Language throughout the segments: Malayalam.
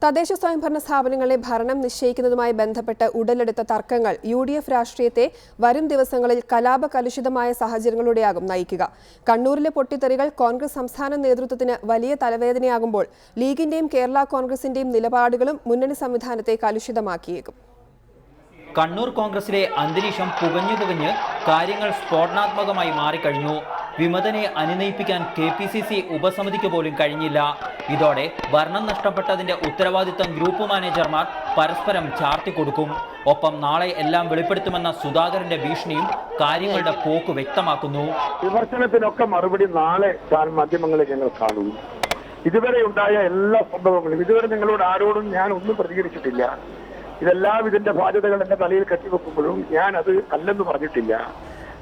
തദ്ദേശ സ്വയംഭരണ സ്ഥാപനങ്ങളിലെ ഭരണം നിശ്ചയിക്കുന്നതുമായി ബന്ധപ്പെട്ട് ഉടലെടുത്ത തർക്കങ്ങൾ UDF രാഷ്ട്രീയത്തെ വരും ദിവസങ്ങളിൽ കലാപകലുഷിതമായ സാഹചര്യങ്ങളിലൂടെയാകും നയിക്കുക. കണ്ണൂരിലെ പൊട്ടിത്തെറികൾ കോൺഗ്രസ് സംസ്ഥാന നേതൃത്വത്തിന് വലിയ തലവേദനയാകുമ്പോൾ ലീഗിന്റെയും കേരള കോൺഗ്രസിന്റെയും നിലപാടുകളും മുന്നണി സംവിധാനത്തെ കലുഷിതമാക്കിയേക്കും. കണ്ണൂർ കോൺഗ്രസിലെ അന്തരീക്ഷം പുകഞ്ഞു കാര്യങ്ങൾ സ്ഫോടനാത്മകമായി മാറിക്കഴിഞ്ഞു. വിമതനെ അനുനയിപ്പിക്കാൻ KPCC ഉപസമിതിക്ക് പോലും കഴിഞ്ഞില്ല. ഇതോടെ ഭരണം നഷ്ടപ്പെട്ടതിന്റെ ഉത്തരവാദിത്തം ഗ്രൂപ്പ് മാനേജർമാർ പരസ്പരം ചാർത്തിക്കൊടുക്കും. ഒപ്പം നാളെ എല്ലാം വെളിപ്പെടുത്തുമെന്ന സുധാകരന്റെ ഭീഷണിയും കാര്യങ്ങളുടെ പോക്ക് വ്യക്തമാക്കുന്നു. വിമർശനത്തിനൊക്കെ മറുപടി നാളെ മാധ്യമങ്ങളിൽ ഞങ്ങൾ കാണും. ഇതുവരെ ഉണ്ടായ എല്ലാ സംഭവങ്ങളും ഇതുവരെ നിങ്ങളോട് ആരോടും ഞാൻ ഒന്നും പ്രതികരിച്ചിട്ടില്ല. ഇതെല്ലാം ഇതിന്റെ ബാധ്യതകൾ എന്റെ തലയിൽ കെട്ടിവെക്കുമ്പോഴും ഞാൻ അത് അല്ലെന്ന് പറഞ്ഞിട്ടില്ല.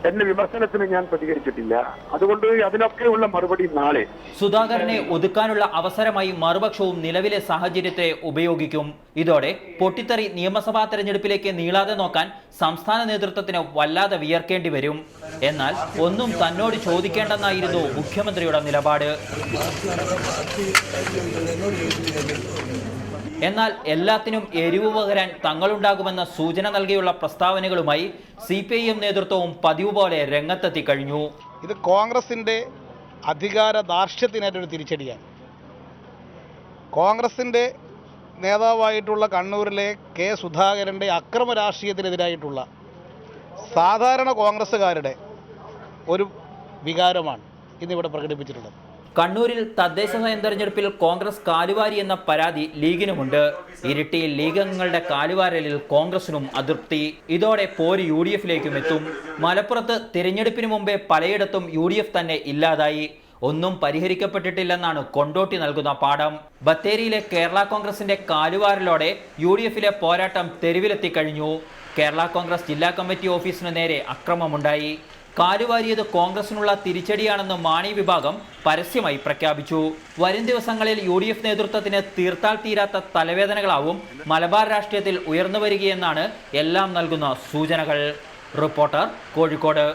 എന്നെ വിമർശനത്തിന് ഞാൻ പ്രതികരിച്ചിട്ടില്ല. അതുകൊണ്ട് അതിനൊക്കെയുള്ള മറുപടി നാളെ. സുധാകരനെ ഒതുക്കാനുള്ള അവസരമായി മറുപക്ഷവും നിലവിലെ സാഹചര്യത്തെ ഉപയോഗിക്കും. ഇതോടെ പൊട്ടിത്തെറി നിയമസഭാ തെരഞ്ഞെടുപ്പിലേക്ക് നീളാതെ നോക്കാൻ സംസ്ഥാന നേതൃത്വത്തിന് വല്ലാതെ വിയർക്കേണ്ടി വരും. എന്നാൽ ഒന്നും തന്നോട് ചോദിക്കേണ്ടെന്നായിരുന്നു മുഖ്യമന്ത്രിയുടെ നിലപാട്. എന്നാൽ എല്ലാത്തിനും എരിവ് പകരാൻ തങ്ങളുണ്ടാകുമെന്ന സൂചന നൽകിയുള്ള പ്രസ്താവനകളുമായി CPIM നേതൃത്വവും പതിവ് പോലെ രംഗത്തെത്തി കഴിഞ്ഞു. ഇത് കോൺഗ്രസിൻ്റെ അധികാര ധാർഷ്ട്യത്തിനൊരു തിരിച്ചടിയാണ്. കോൺഗ്രസിൻ്റെ നേതാവായിട്ടുള്ള കണ്ണൂരിലെ സുധാകരൻ്റെ അക്രമ രാഷ്ട്രീയത്തിനെതിരായിട്ടുള്ള സാധാരണ കോൺഗ്രസ്സുകാരുടെ ഒരു വികാരമാണ് ഇന്നിവിടെ പ്രകടിപ്പിച്ചിട്ടുള്ളത്. കണ്ണൂരിൽ തദ്ദേശ സ്വയം തെരഞ്ഞെടുപ്പിൽ കോൺഗ്രസ് കാലുവാരി എന്ന പരാതി ലീഗിനുമുണ്ട്. ഇരിട്ടിയിൽ ലീഗ് അംഗങ്ങളുടെ കാലുവാരലിൽ കോൺഗ്രസിനും അതൃപ്തി. ഇതോടെ പോര് UDFിലേക്കും എത്തും. മലപ്പുറത്ത് തിരഞ്ഞെടുപ്പിന് മുമ്പേ പലയിടത്തും UDF തന്നെ ഇല്ലാതായി. ഒന്നും പരിഹരിക്കപ്പെട്ടിട്ടില്ലെന്നാണ് കൊണ്ടോട്ടി നൽകുന്ന പാഠം. ബത്തേരിയിലെ കേരള കോൺഗ്രസിന്റെ കാലുവാരലോടെ UDFിലെ പോരാട്ടം തെരുവിലെത്തിക്കഴിഞ്ഞു. കേരള കോൺഗ്രസ് ജില്ലാ കമ്മിറ്റി ഓഫീസിന് നേരെ അക്രമമുണ്ടായി. കാലുവാരിയത് കോൺഗ്രസിനുള്ള തിരിച്ചടിയാണെന്ന് മാണി വിഭാഗം പരസ്യമായി പ്രഖ്യാപിച്ചു. വരും ദിവസങ്ങളിൽ UDF നേതൃത്വത്തിന് തീർത്താൽ തീരാത്ത തലവേദനകളാവും മലബാർ രാഷ്ട്രീയത്തിൽ ഉയർന്നു വരികയെന്നാണ് എല്ലാം നൽകുന്ന സൂചനകൾ. റിപ്പോർട്ടർ, കോഴിക്കോട്.